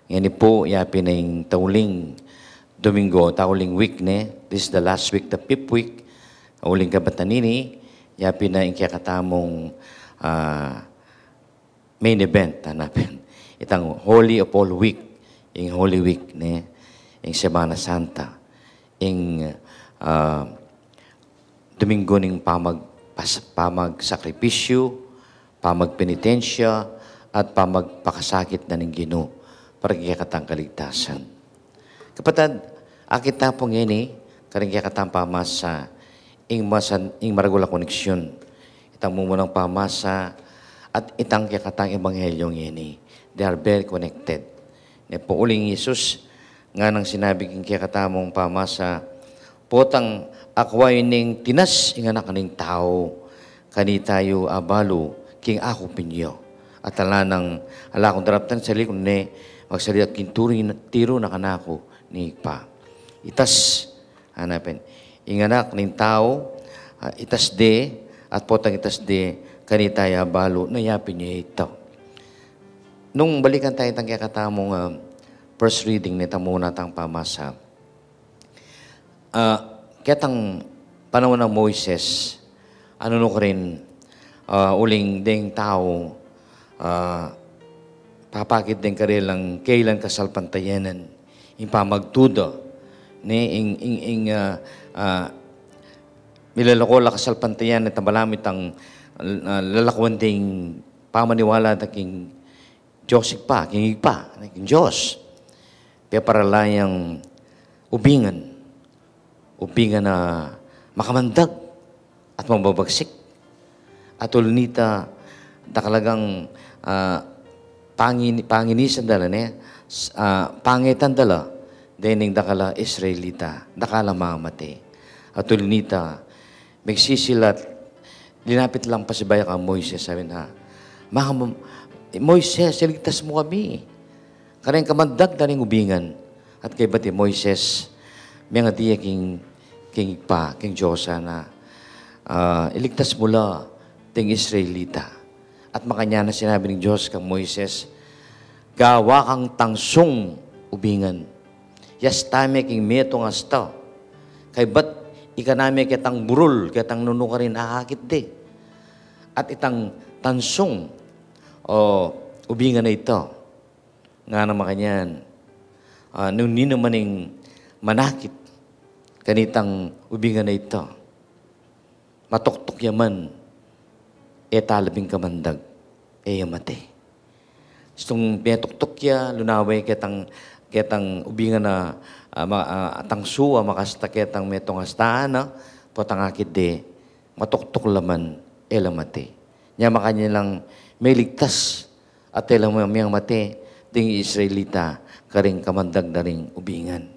Ngayon po, yapi na yung tauling Domingo, tauling week ne. This is the last week, the 5th week. Uling kabatanini, yapi na yung kakatamong main event. Hanapin. Itang Holy of All Week. Yung Holy Week ne. Yung Semana Santa. Yung Domingo ning pamagsakripisyo, pamagpenitensya, at pamagpakasakit na ng Ginoo para kikatang kaligtasan. Kapatid, akit na po ngayon karing kikatang pamasa ing maragula koneksyon. Itang mumunang pamasa at itang kikatang ebanghelyong ngayon. They are very connected. Ne po uling Yesus, nga nang sinabi king kikatamong pamasa, potang akway ning tinas ing anak ning tao, kani tayo abalo, king ako pinyo. At ala kong daraptan sa likon ne, magsaliat king tiro na kanako ni pa. Itas, hanapin, ing anak ning tao, itas de, at potang itas de, kani tayo abalo, nayapin niya ito. Nung balikan tayo tang kikatamong first reading nito muna tang pamasa, ketang panahon ng Moises, ano no rin, uling ding tao, papakit din karilang kailan kasalpantayanan, yung pamagtudo, milalakola kasalpantayanan, tabalamit ang lalakuan ding pamaniwala na king Diyos pa, king Diyos. Kaya para layang ubingan na makamandag at mababagsik. At ulunita, nakalagang panginisan dala niya, pangitan dala, dening dakala Israelita, dakala mamate. At ulunita, magsisilat, linapit lang pa si Baya ka Moises, sabi na, Moises, iligtas mo kami. Karang kamandag na rin ubingan. At kay bati Moises, may nga diya king Diyosa na iligtas mula ting Israelita. At makanya na sinabi ng Diyos kang Moises, gawa kang tangsong ubingan. Yas tame king metong asta. Kay bat ikanami kitang burol, kitang nuno ka rin ahakit de. At itang tansong ubingan na ito. Nga naman kanyan, nung ninaman manakit, kanitang ubingan na ito, matuktok yaman, talabing kamandag, yamate. Itong pinatuktok ya, lunaway ketang ubingan na atang suwa, makasta ketang metong hastaan na, potangakit de, matuktok laman, lamate. Nya makanya lang may ligtas, at mayang mate, ding Israelita, karing kamandag na ring ubingan.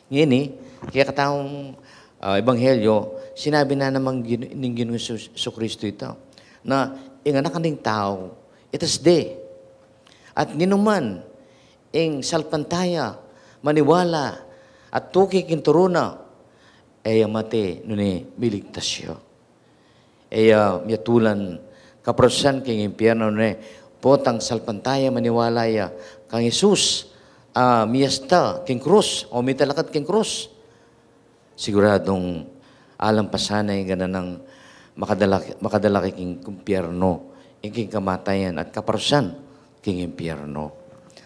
Ngayon kaya kataong ebanghelyo, sinabi na namang ng Ginoong Kristo ito, na anak ning tao, itas de. At ninuman, ing salpantaya, maniwala, at tuki kinturuna, mate, nuni, miligtas siya. Miyatulan, kaprosan king impyerno, nuni, potang salpantaya maniwala ya kang Jesus miyasta king krus o mitalakad king krus. Siguradong alampasanay gana ng makadalaki king impyerno, king kamatayan at kaparusan king impyerno.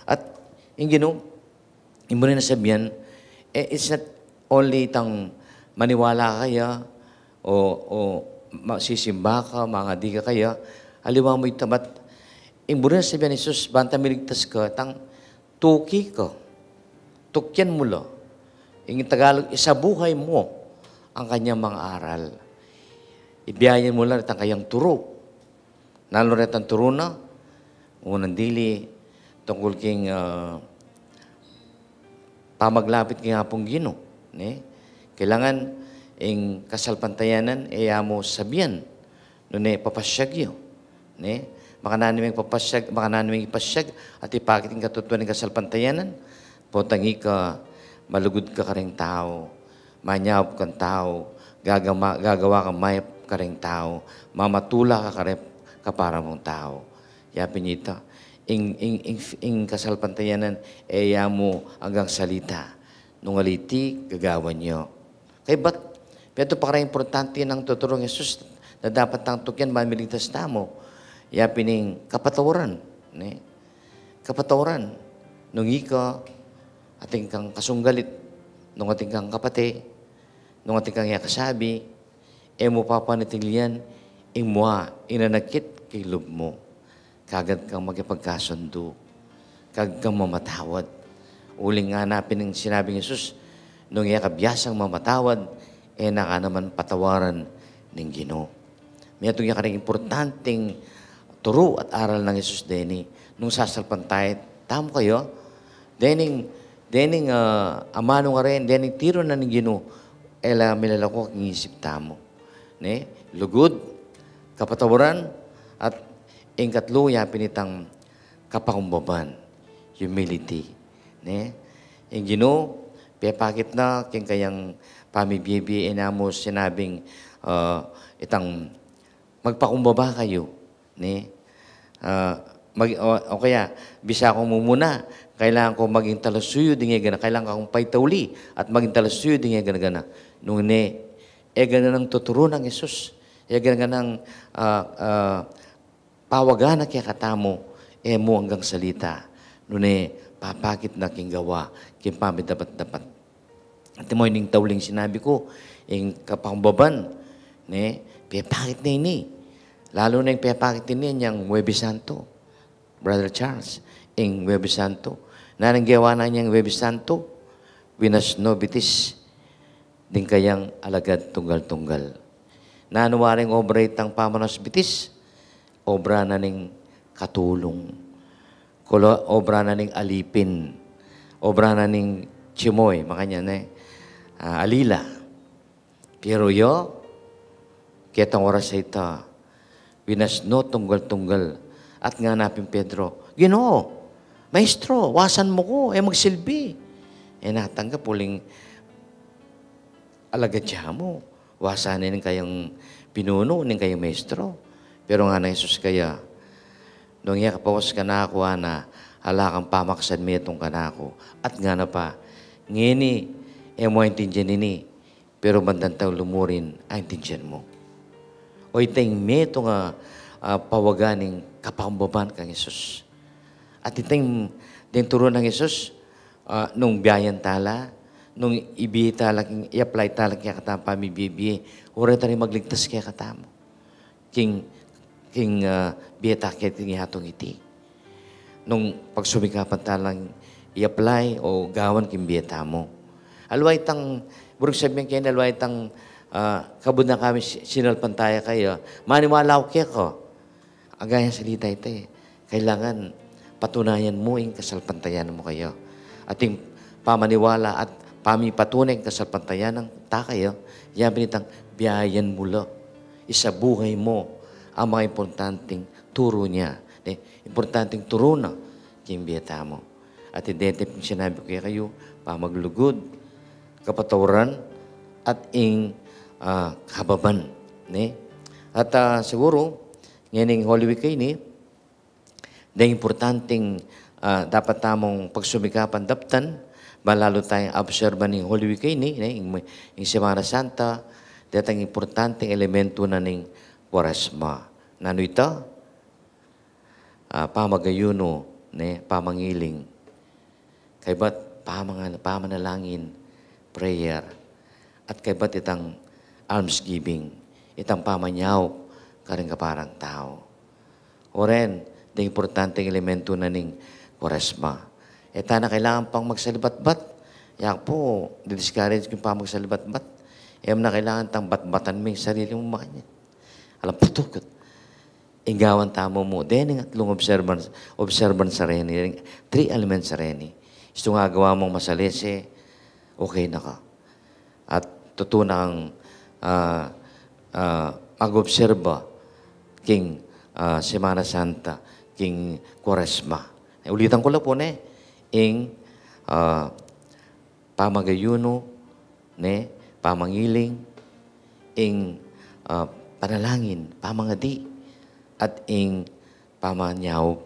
At yung Ginoo, yung muna nasabihan, it's not only itang maniwala kaya o sisimba ka, mga di ka kaya, aliwa mo itabat. Yung muna nasabihan ni Jesus, banta miligtas ka, tang tuki ka, tukyan mo lo. Yung Tagalog, isabuhay mo ang kanyang mga aral. Ibiyayan mo lang itang kayang turo. Nalo rin ang turo na, unang dili, tungkol king pamaglapit king apong Ginoo. Kailangan ing kasalpantayanan, mo sabihan, nune papasyag yun. Makananiming papasyag, makananiming ipasyag, at ipakit ang katutuan ng kasalpantayanan, potangi ka, malugod ka karing tao, manyawap kang tao, gagawa kang mayap karing tao, mamatula ka karep kapara mong tao. Yapin niyo ito. ing kasalpantayanan, mo hanggang salita. Nung aliti, gagawan nyo. Kaya ba't? Pero para importante ng tuturong Jesus na dapat tang tukyan mamiligtas tamo. Pining kapatawaran. Ne? Kapatawaran. Nung ika, ating kang kasunggalit, nung ating kang kapate, nung ating kang yakasabi, mo papanitilyan, mua, inanakit kay loob mo. Kagad kang magipagkasundo. Kagad kang mamatawad. Uling nga hanapin ng sinabing Jesus, nung kabiyasang mamatawad, naka naman patawaran ng Ginoo. May itong ring importanteng turo at aral ng Jesus Deni. Nung sasalpan tayo, tamo kayo, dening amano nga rin, dening tiro na ng Ginoo, milalako ang isip tamo. Ne? Lugod, kapatawaran, at ingkatlo, pinitang kapakumbaban, humility. Ne? Yung Ginoo, pepakit na, kayang pamibibi, mo sinabing, itang magpakumbaba kayo. Ne? O kaya, bisa ko mo muna, kailangan ko maging talasuyo din gana, kailangan kong paitauli at maging talasuyo din gana. Nung gana ng tuturo ng Jesus, gana ng pawagan na kaya katamo, mo hanggang salita. Nung papakit na king gawa, king dapat. At mo yung tauling sinabi ko, yung kapangbaban, piyapakit na ini. Lalo na yung piyapakit na yung Huwebes Santo. Brother Charles, yung Huwebes Santo. Nanang gawa na niyang Huwebes Santo, winas nobitis, din kayang alagad tunggal-tunggal. Nanuwaring obra itang pamanos bitis, obra na ning katulong. Obra na ning alipin. Obra na ning chimoy, makanya alila. Pero kitang oras sa ita, winasno tunggal-tunggal. At nga napin Pedro, Ginoo, Maestro, wasan mo ko, magsilbi. Natanggap uling alagad siya mo. Wasanin kayang pinuno, ning kayang Maestro. Pero nga na Jesus kaya, nung kapawas ka na ako, halakang pamaksan mo itong kanako. At nga na pa, ngini, mo intindihan nini, pero bandantaw lumurin, intindihan mo. O itang may ito nga pawaganing kapambaban kang Jesus. At itang din turo ng Jesus, nung biyayan tala, nung ibihi tala, i-apply tala kaya katama pamibibi, ura tayo magligtas kaya katamo. King biyata kaya tingihatong iti. Nung pagsumikapan talang i-apply o gawan king biyata mo. Alway tang, burong sabihin kayo, alway tang kabud na kami sinalpantaya kayo, maniwala ko kaya ko. Agaya salita ito Kailangan patunayan mo yung kasalpantayan mo kayo. At yung pamaniwala at pamipatunay yung kasalpantayan ng kayo, yan pinitang biyayan mula. Isabuhay mo ang mga importanteng turo niya. Importanteng turo na yung biyata mo. At identif yung sinabi ko kayo, pamaglugod, kapatawaran, at kababan. At siguro, ngayon Holy Week kayo dahil importanteng dapat tamong pagsumikapan daptan, malalo tayong obserban ng Holy Week kayo yung Semana Santa, dahil ang importanteng elemento na ng Quaresma. Nano ito? Pamagayuno, pamangiling. Kaya ba't pamanalangin, prayer, at kaya ba't itang almsgiving, itang pamanyaw, karing kaparang tao. Oren, the importanteng elemento na ning Quaresma. Na kailangan pang magsalibat-bat. Yak po, discourage kung pa magsalibat-bat. Na kailangan tang bat-batan mo yung sarili mo makanya. Alam, patukot. Ingawan tamo mo. Then, yung atlong observance sa reni. 3 elements sa reni. Ito nga gawa mong masalese, okay na ka. At totoo na ang mag-obserba king Semana Santa, king Quaresma. Ulitan ko lang po pamagayuno, pamangiling, panalangin, pamangadi, at pamanyaw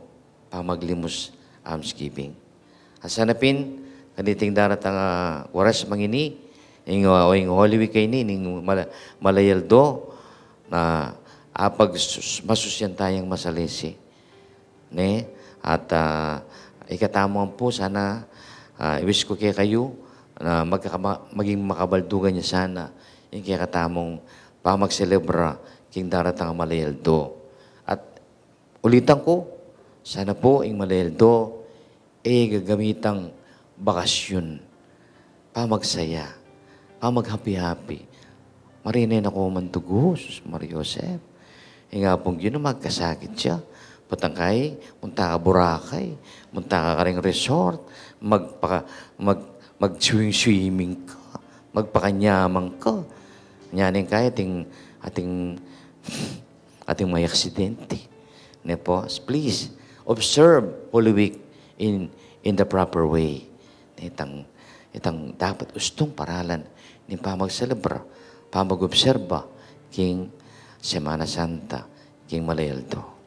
pamaglimos almsgiving. Hasanapin, kaniting darat ang oras mangini, ing Holy Week kay ni, ing malayaldo, na apag masusyan tayong masalisi. Ne? At ikatamang po, sana, i-wish ko kaya kayo, na maging makabaldugan niya sana, yung kaya katamong pamagselebra, king daratang malayaldo. At ulitan ko, sana po, ing malayaldo, gagamitang bakasyon, pamagsaya, pamaghapi-hapi. Marinay na ko mantugo, sus Mario Joseph. Nga pong yun, magkasakit siya. Patangkay, munta ka Boracay, munta ka ring resort, mag-swimming ka, magpakanyamang ka. Nyanin kaya ating may aksidente. Ne po, please, observe Holy Week in the proper way. Itang dapat ustong paralan ni pamagselebra, pamag-obserba king Semana Santa, king malayaldo.